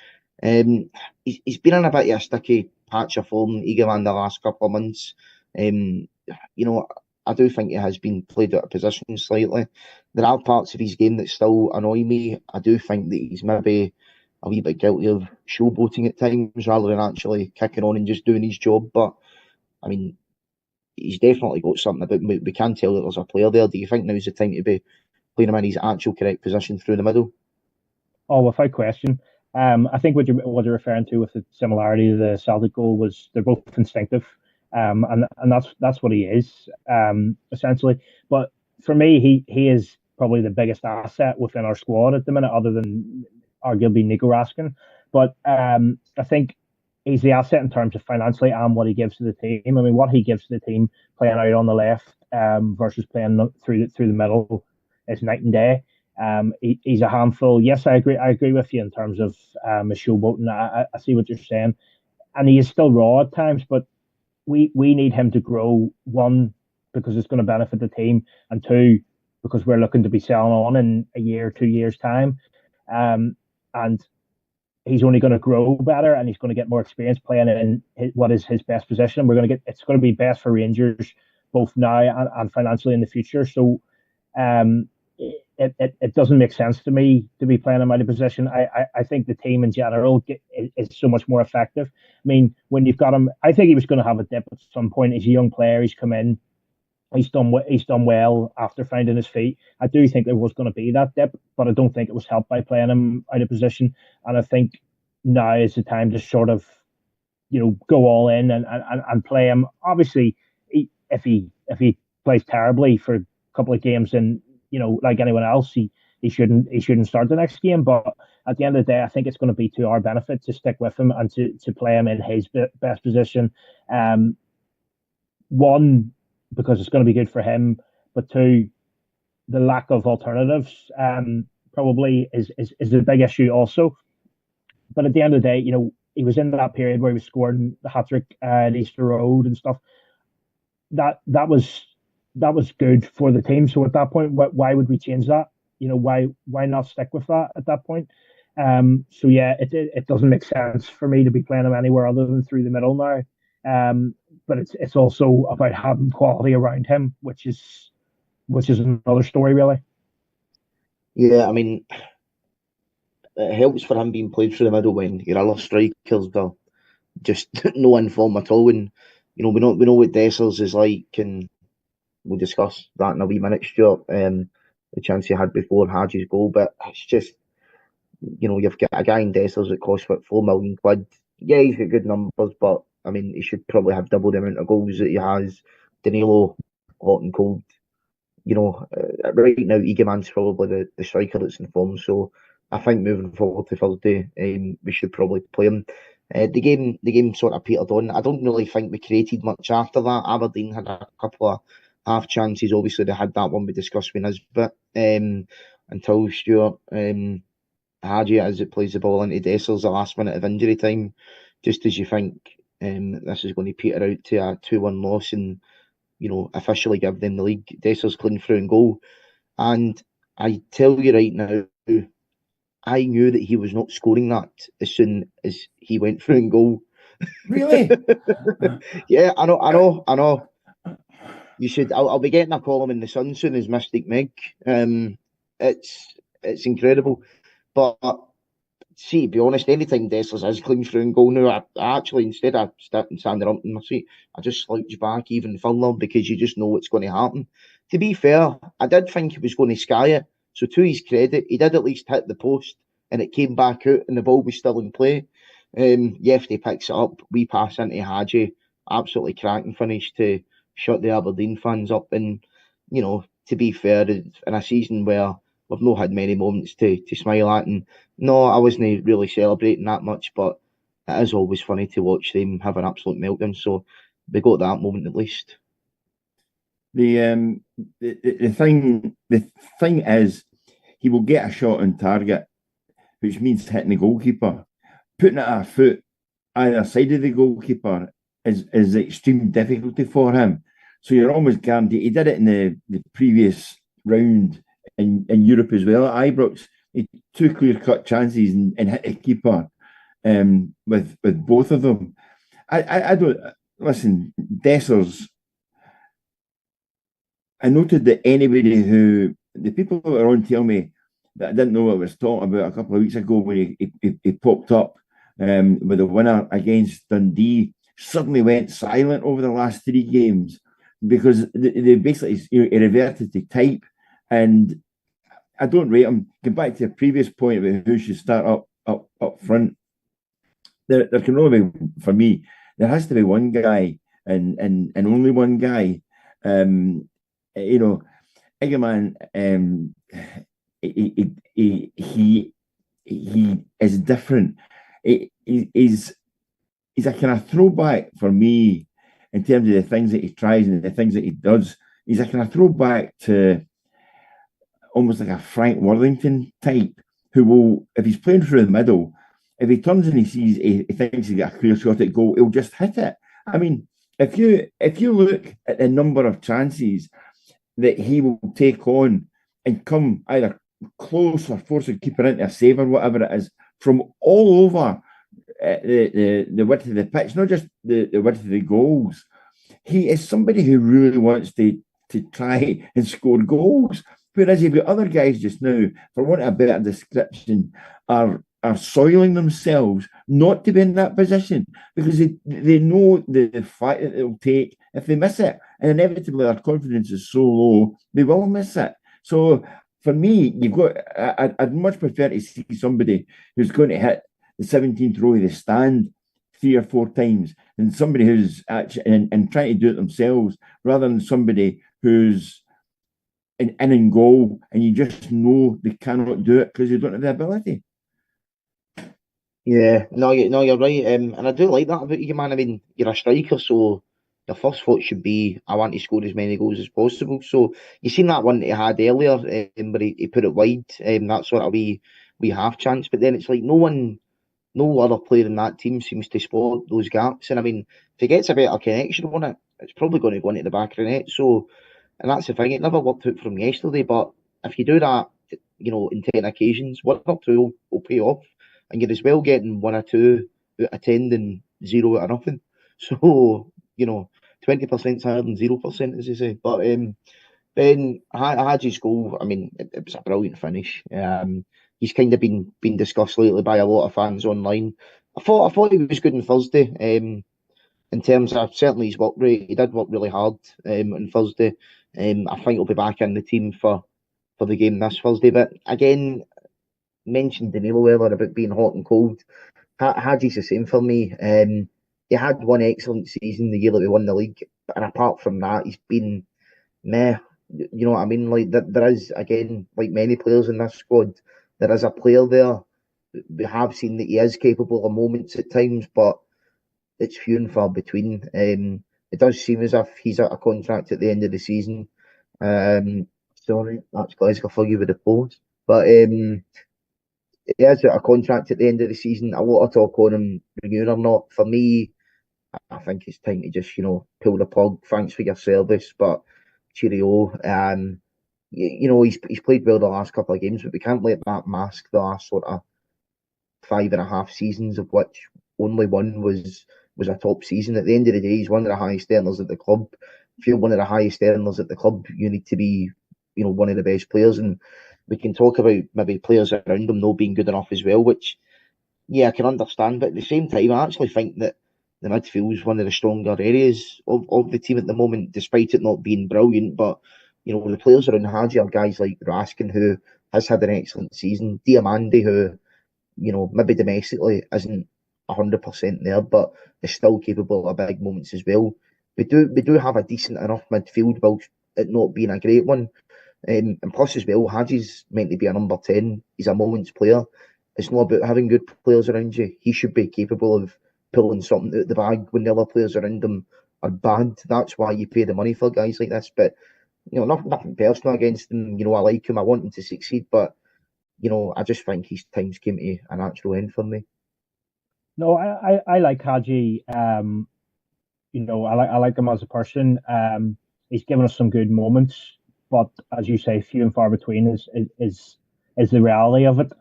He's been in a bit of a sticky patch of form, Egeman, the last couple of months. I do think he has been played out of position slightly. There are parts of his game that still annoy me. I do think that he's maybe a wee bit guilty of showboating at times rather than actually kicking on and just doing his job. But, I mean, he's definitely got something about him. We can tell that there's a player there. Do you think now's the time to be playing him in his actual correct position through the middle? Oh, without question. I think what you're referring to with the similarity to the Celtic goal was they're both instinctive. And that's what he is, essentially. But for me, he is probably the biggest asset within our squad at the minute, other than arguably Nico Raskin. But I think he's the asset in terms of financially and what he gives to the team. I mean, what he gives to the team playing out on the left versus playing through the middle is night and day. He's a handful. Yes, I agree with you in terms of his showboating. I see what you're saying, and he is still raw at times, but we need him to grow, one, because it's going to benefit the team, and two, because we're looking to be selling on in a year, 2 years time. And he's only going to grow better, and he's going to get more experience playing in what is his best position. It's going to be best for Rangers both now and financially in the future. So it doesn't make sense to me to be playing him out of position. I think the team in general is so much more effective. I mean, when you've got him, I think he was going to have a dip at some point. He's a young player. He's come in. He's done well after finding his feet. I do think there was going to be that dip, but I don't think it was helped by playing him out of position. And I think now is the time to sort of, go all in and play him. Obviously, if he plays terribly for a couple of games, and like anyone else, he shouldn't start the next game. But at the end of the day, I think it's going to be to our benefit to stick with him and to play him in his best position. One, because it's going to be good for him, but two, the lack of alternatives probably is a big issue also. But at the end of the day, he was in that period where he was scoring the hat-trick at Easter Road and stuff. That was good for the team. So at that point, why would we change that? Why not stick with that at that point? So yeah, it doesn't make sense for me to be playing him anywhere other than through the middle now. But it's also about having quality around him, which is another story, really. Yeah, I mean, it helps for him being played through the middle when your other strikers are just no inform at all. And we know what Dessers is like, and we'll discuss that in a wee minute, Stuart. The chance he had before Hadji's goal, but it's just you've got a guy in Dessers that costs what, £4 million. Yeah, he's got good numbers, but I mean, he should probably have double the amount of goals that he has. Danilo, hot and cold. Right now, Eagleman's probably the striker that's in form. So I think moving forward to Thursday, we should probably play him. The game sort of petered on. I don't really think we created much after that. Aberdeen had a couple of half chances. Obviously, they had that one we discussed with Nisbet until Stewart Hadji, as it plays the ball into Dessers the last minute of injury time, just as you think this is going to peter out to a 2-1 loss and officially give them the league. Dessers clean through and goal. And I tell you right now, I knew that he was not scoring that as soon as he went through and goal. Really? Yeah, I know. You should. I'll be getting a column in the Sun soon as Mystic Meg. It's incredible. But see, to be honest, anytime Dessers is clean through and goal now, I actually, instead of standing up in my seat, I just slouch back even further because you just know what's going to happen. To be fair, I did think he was going to sky it. So to his credit, he did at least hit the post and it came back out and the ball was still in play. Yefty picks it up, we pass into Hadji, absolutely cracking finish to shut the Aberdeen fans up. And, to be fair, in a season where we've not had many moments to smile at, and no, I wasn't really celebrating that much, but it is always funny to watch them have an absolute meltdown. So they got that moment at least. The thing is, he will get a shot on target, which means hitting the goalkeeper. Putting it at a foot either side of the goalkeeper is extreme difficulty for him. So you're almost guaranteed. He did it in the previous round in Europe as well at Ibrox. He had 2 clear-cut chances and hit the keeper with both of them. I don't listen. Dessers. I noted that the people that were on tell me that I didn't know what I was talking about a couple of weeks ago when he popped up with a winner against Dundee, suddenly went silent over the last 3 games because they basically he reverted to type. And I don't rate him. Going back to a previous point about who should start up front, there can only be, for me, there has to be one guy and only one guy. Egerman, he is different. He's a kind of throwback for me in terms of the things that he tries and the things that he does. He's a kind of throwback to almost like a Frank Worthington type, who will, if he's playing through the middle, if he turns and he thinks he's got a clear shot at goal, he'll just hit it. I mean, if you look at the number of chances that he will take on and come either close or force a keeper into a save or whatever it is from all over the width of the pitch, not just the width of the goals. He is somebody who really wants to try and score goals. Whereas you've got other guys just now, for want of a better description, are are soiling themselves not to be in that position because they know the fight that it'll take if they miss it. And inevitably, their confidence is so low, they will miss it. So for me, I'd much prefer to see somebody who's going to hit the 17th row of the stand 3 or 4 times than somebody who's actually and trying to do it themselves rather than somebody who's in and goal and you just know they cannot do it because they don't have the ability. Yeah, no, you're right. And I do like that about you, man. I mean, you're a striker, so your first thought should be, I want to score as many goals as possible. So you seen that one that he had earlier, where he put it wide, that sort of wee half chance. But then it's like no other player in that team seems to spot those gaps. And I mean, if he gets a better connection on it, it's probably going to go into the back of the net. So, and that's the thing, it never worked out for him yesterday. But if you do that, in 10 occasions, 1 or 2 will pay off. And you're as well getting 1 or 2 out of 10 than 0 out of nothing. So, 20% higher than 0%, as they say. But Ben Hadji's goal, I mean, it was a brilliant finish. He's kind of been discussed lately by a lot of fans online. I thought he was good on Thursday. In terms of certainly his work rate, he did work really hard on Thursday. I think he'll be back in the team for the game this Thursday. But again, mentioned Danilo earlier about being hot and cold. Hadji's the same for me. He had one excellent season the year that we won the league, and apart from that, he's been meh. You know what I mean? Like there is, again, like many players in this squad, there is a player there. We have seen that he is capable of moments at times, but it's few and far between. It does seem as if he's out of contract at the end of the season. Sorry, that's Glasgow for you with the pause. But he is out of contract at the end of the season. A lot of talk on him renewing or not. For me, I think it's time to just, pull the plug. Thanks for your service, but cheerio. He's played well the last couple of games, but we can't let that mask the last sort of 5.5 seasons, of which only one was a top season. At the end of the day, he's one of the highest earners at the club. If you're one of the highest earners at the club, you need to be, one of the best players. And we can talk about maybe players around him not being good enough as well, which, yeah, I can understand. But at the same time, I actually think that the midfield is one of the stronger areas of the team at the moment, despite it not being brilliant. But, the players around Hadji are guys like Raskin, who has had an excellent season, Diamandi, who, maybe domestically isn't 100% there, but is still capable of big moments as well. We do have a decent enough midfield, whilst it not being a great one. And plus as well, Hadji's meant to be a number 10. He's a moments player. It's not about having good players around you. He should be capable of pulling something out of the bag when the other players around him are bad. That's why you pay the money for guys like this. But, nothing personal against him. I like him. I want him to succeed. But, I just think his time's came to a natural end for me. No, I like Hadji. I like him as a person. He's given us some good moments, but as you say, few and far between is the reality of it.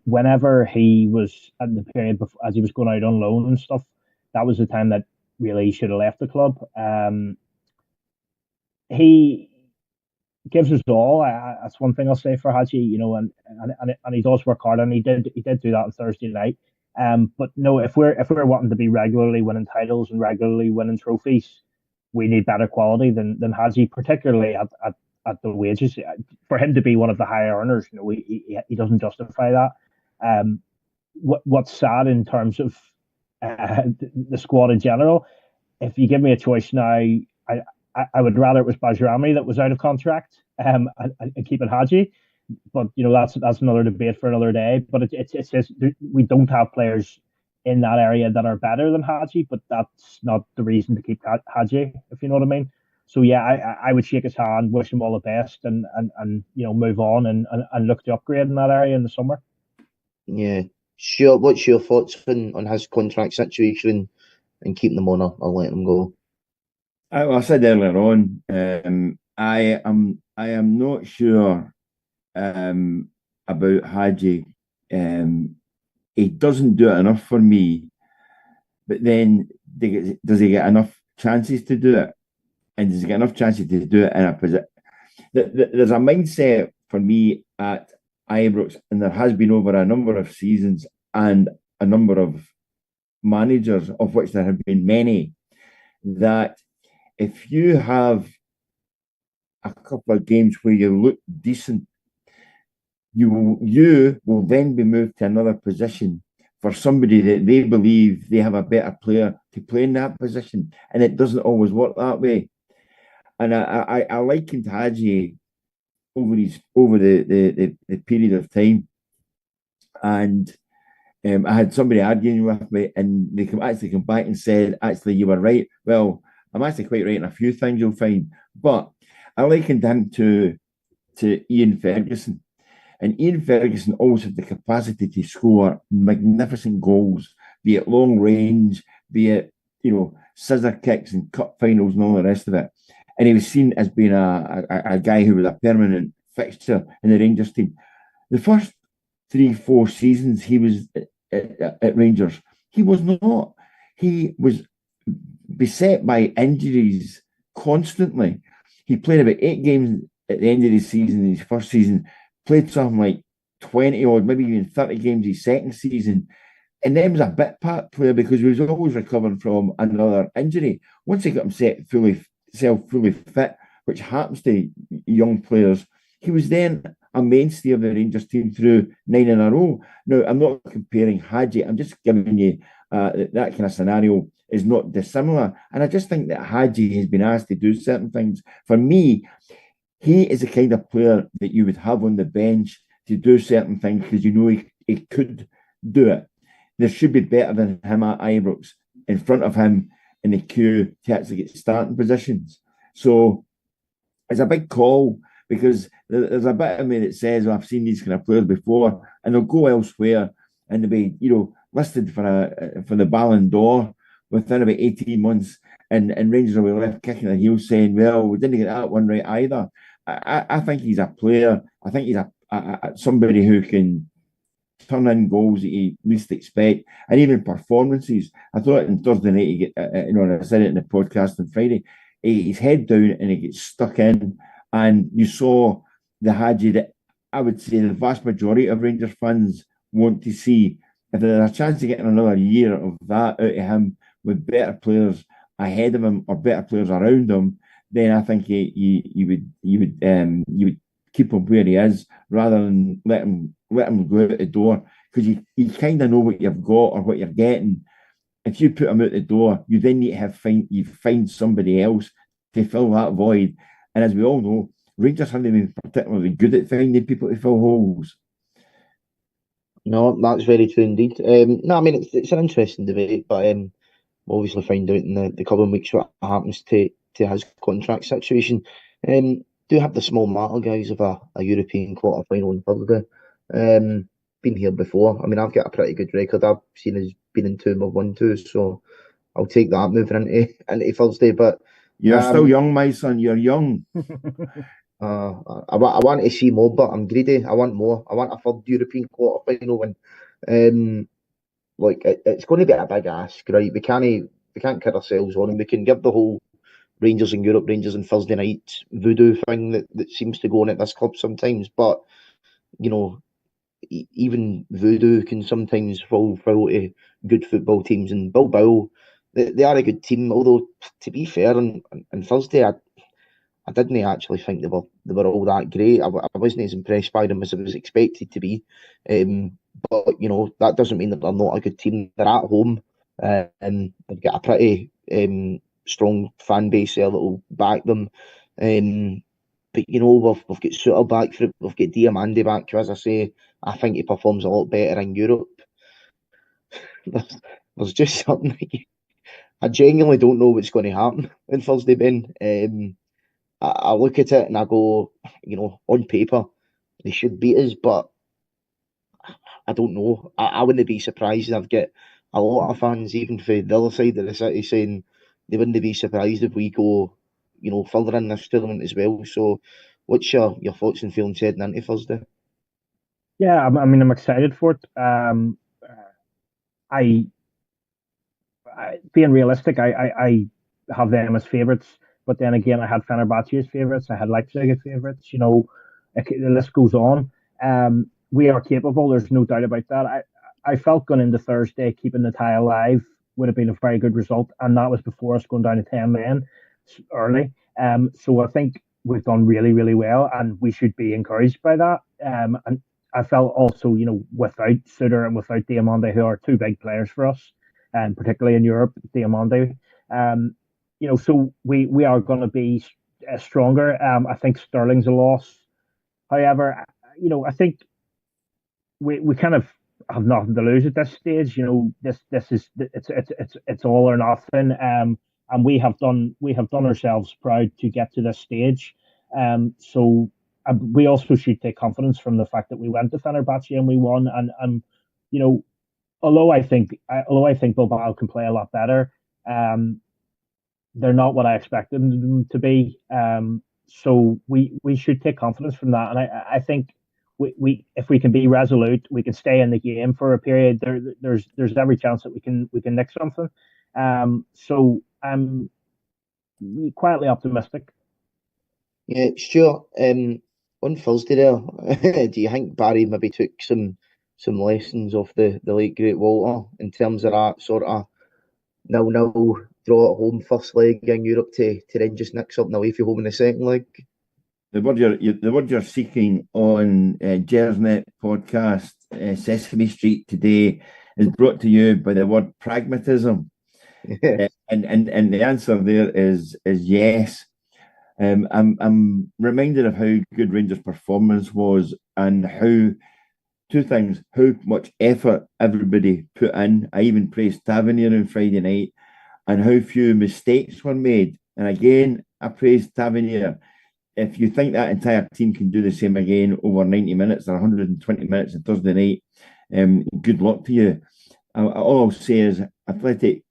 Whenever he was at the period before, as he was going out on loan and stuff, that was the time that really he should have left the club. He gives us all. That's one thing I'll say for Hadji, and he does work hard, and he did do that on Thursday night. But no, if we're wanting to be regularly winning titles and regularly winning trophies, we need better quality than Hadji, particularly at the wages. For him to be one of the higher earners, he doesn't justify that. What's sad in terms of the squad in general, if you give me a choice now, I would rather it was Bajrami that was out of contract and keeping Hadji. But that's another debate for another day. But it's just we don't have players in that area that are better than Hadji, but that's not the reason to keep Hadji, if you know what I mean. So yeah, I would shake his hand, wish him all the best, and move on and look to upgrade in that area in the summer. Yeah, sure. What's your thoughts on his contract situation and keeping him on or letting him go? I said earlier on, I am not sure about Hadji. He doesn't do it enough for me, but then does he get enough chances to do it? And does he get enough chances to do it in a position? There's a mindset for me at Ibrox, and there has been over a number of seasons and a number of managers, of which there have been many, that if you have a couple of games where you look decent, you will then be moved to another position for somebody that they believe they have a better player to play in that position, and it doesn't always work that way. And I likened Hadji over the period of time, and I had somebody arguing with me, and they actually come back and said, "Actually, you were right." Well, I'm actually quite right in a few things you'll find, but I likened him to Ian Ferguson. And Ian Ferguson always had the capacity to score magnificent goals, be it long range, be it, scissor kicks and cup finals and all the rest of it. And he was seen as being a guy who was a permanent fixture in the Rangers team. The first 3-4 seasons he was at Rangers, he was not. He was beset by injuries constantly. He played about 8 games at the end of the season, in his first season, played something like 20 or maybe even 30 games his second season, and then was a bit part player because he was always recovering from another injury. Once he got himself fully fit, which happens to young players, he was then a mainstay of the Rangers team through 9 in a row. Now, I'm not comparing Hadji, I'm just giving you that kind of scenario is not dissimilar. And I just think that Hadji has been asked to do certain things. For me, he is the kind of player that you would have on the bench to do certain things because he could do it. There should be better than him at Ibrox in front of him in the queue to actually get starting positions. So it's a big call because there's a bit of me that says, well, I've seen these kind of players before, and they'll go elsewhere and they'll be, listed for the Ballon d'Or within about 18 months, and Rangers will be left kicking their heels saying, well, we didn't get that one right either. I think he's a player. I think he's a somebody who can turn in goals that you least expect, and even performances. I thought on Thursday night, he and I said it in the podcast on Friday, he's head down and he gets stuck in, and you saw the Hadji that I would say the vast majority of Rangers fans want to see. If there's a chance of getting another year of that out of him with better players ahead of him or better players around him, then I think you would keep him where he is rather than let him go out the door, because you kind of know what you've got or what you're getting. If you put him out the door, you then need to find somebody else to fill that void. And as we all know, Rangers haven't been particularly good at finding people to fill holes. No, that's very true indeed. No, I mean it's an interesting debate, but we'll obviously find out in the coming weeks what happens to his contract situation. Do have the small matter, guys, of a European quarter final on Thursday. Been here before. I mean, I've got a pretty good record. I've seen us been in 2 and 1-2, so I'll take that moving into Thursday. But you're still young, my son. You're young. I want to see more, but I'm greedy. I want more. I want a third European quarter final win. It's going to be a big ask, right? We can't kid ourselves on, and we can give the whole Rangers in Europe, Rangers on Thursday night voodoo thing that seems to go on at this club sometimes. But even voodoo can sometimes fall foul to good football teams, and Bilbao, they are a good team. Although, to be fair, on Thursday, I didn't actually think they were all that great. I wasn't as impressed by them as I was expected to be. But that doesn't mean that they're not a good team. They're at home, and they've got a pretty strong fan base there that will back them. But we've got Suter back for it. We've got Diamande back, who, as I say, I think he performs a lot better in Europe. There's just something I genuinely don't know what's going to happen on Thursday, Ben. I look at it and I go, on paper, they should beat us, but I don't know. I wouldn't be surprised. I've got a lot of fans, even for the other side of the city, saying they wouldn't be surprised if we go, further in this tournament as well. So, what's your thoughts and feelings heading into Thursday? Yeah, I'm excited for it. Being realistic, I have them as favourites. But then again, I had Fenerbahce as favourites. I had Leipzig as favourites. The list goes on. we are capable. There's no doubt about that. I felt going into Thursday, keeping the tie alive would have been a very good result, and that was before us going down to 10 men early. So I think we've done really, really well, and we should be encouraged by that. And I felt also, without Suter and without Diamande, who are two big players for us, and particularly in Europe, Diamande. So we are going to be stronger. I think Sterling's a loss. However, I think we kind of have nothing to lose at this stage. This is it's all or nothing. And we have done ourselves proud to get to this stage. So we also should take confidence from the fact that we went to Fenerbahce and we won. And although I think Bilbao can play a lot better, they're not what I expected them to be. So we should take confidence from that. And I think we if we can be resolute, we can stay in the game for a period. There's every chance that we can nick something. So I'm quietly optimistic. Yeah, Stuart. On Thursday there, do you think Barry maybe took some lessons off the late great Walter in terms of that sort of 0-0 draw at home first leg in Europe to then just nick something away from home in the second leg? The word you're seeking on Gersnet Podcast, Sesame Street today, is brought to you by the word pragmatism. And the answer there is yes. I'm reminded of how good Rangers' performance was and how much effort everybody put in. I even praised Tavernier on Friday night and how few mistakes were made. And again, I praised Tavernier. If you think that entire team can do the same again over 90 minutes or 120 minutes on Thursday night, good luck to you. All I'll say is Atletico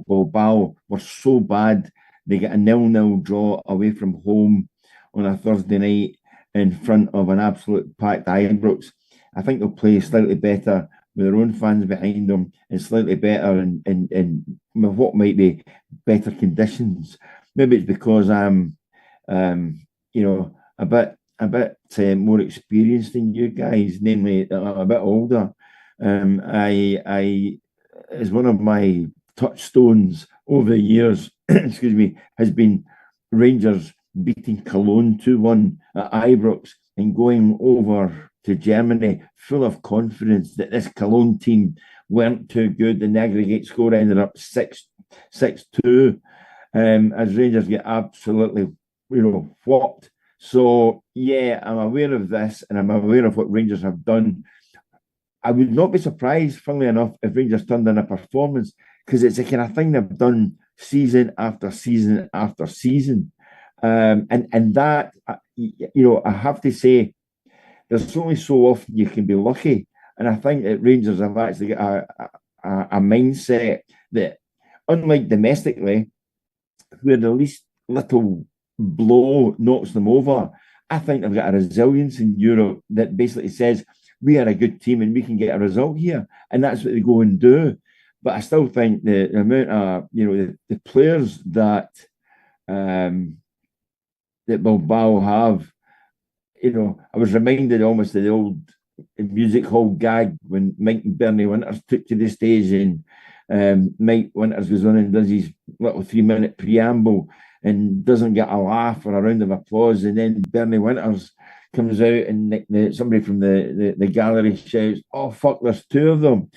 Bilbao were so bad. They get a 0-0 draw away from home on a Thursday night in front of an absolute packed Ibrox. I think they'll play slightly better with their own fans behind them and slightly better in what might be better conditions. Maybe it's because I'm, a bit more experienced than you guys, namely I'm a bit older. I is one of my touchstones over the years, excuse me, has been Rangers beating Cologne 2-1 at Ibrox and going over to Germany full of confidence that this Cologne team weren't too good. The aggregate score ended up 6-2, as Rangers get absolutely, whopped. So, yeah, I'm aware of this and I'm aware of what Rangers have done. I would not be surprised, funnily enough, if Rangers turned in a performance, because it's the kind of thing they've done season after season after season. And that, I have to say, there's only so often you can be lucky. And I think that Rangers have actually got a mindset that, unlike domestically, where the least little blow knocks them over, I think they've got a resilience in Europe that basically says, we are a good team and we can get a result here. And that's what they go and do. But I still think the amount of, the players that Bilbao have, I was reminded almost of the old music hall gag when Mike and Bernie Winters took to the stage and Mike Winters goes on and does his little 3-minute preamble and doesn't get a laugh or a round of applause. And then Bernie Winters comes out and somebody from the gallery shouts, "Oh, fuck, there's two of them."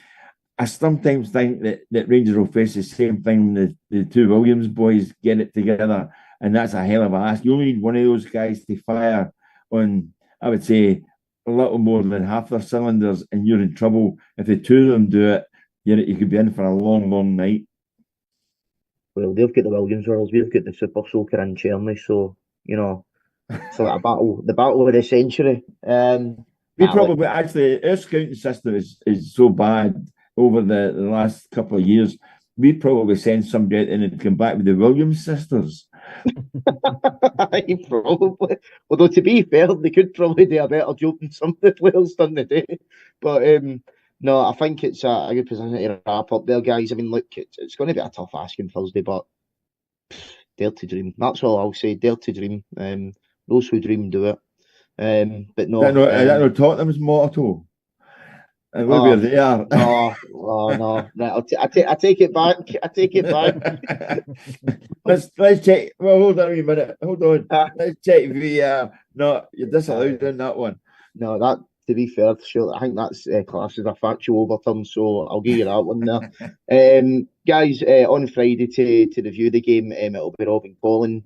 I sometimes think that Rangers will face the same thing when the two Williams boys get it together. And that's a hell of a ask. You only need one of those guys to fire on, I would say, a little more than half their cylinders, and you're in trouble. If the two of them do it, you could be in for a long, long night. Well, they've got the Williams girls, we've got the Super Soaker in Cherny, so, it's like the battle of the century. We probably, actually, our scouting system is so bad over the last couple of years, we probably send somebody out in and come back with the Williams sisters. Probably. Although, to be fair, they could probably do a better job than some of the players done today. But no, I think it's a good position to wrap up there, guys. I mean, look, it's going to be a tough ask on Thursday, but dare to dream. That's all I'll say. Dare to dream. Those who dream do it. But no, Is that not Tottenham's motto? And Oh, where they are. no, no. Right, I take it back. I take it back. let's check. Well, hold on a wee minute. Hold on. Let's check VAR. No, you're disallowed in that one. No, that, to be fair, sure, I think that's classed as a factual overturn, so I'll give you that one there. Guys, on Friday to review the game, it'll be Rob and Colin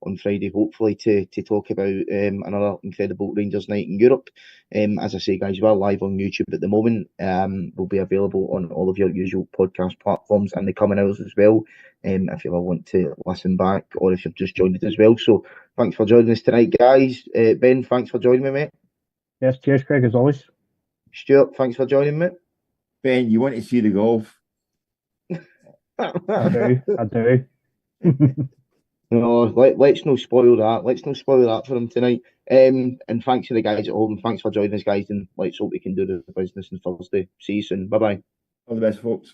on Friday, hopefully, to talk about another incredible Rangers night in Europe. As I say, guys, we're live on YouTube at the moment. We'll be available on all of your usual podcast platforms and the coming hours as well, if you all want to listen back or if you've just joined us as well. So thanks for joining us tonight, guys. Ben, thanks for joining me, mate. Yes, cheers, Craig, as always. Stuart, thanks for joining me. Ben, you want to see the golf? I do. No, let's not spoil that. Let's not spoil that for him tonight. And thanks to the guys at home. Thanks for joining us, guys. And let's hope we can do the business on Thursday. See you soon. Bye-bye. All the best, folks.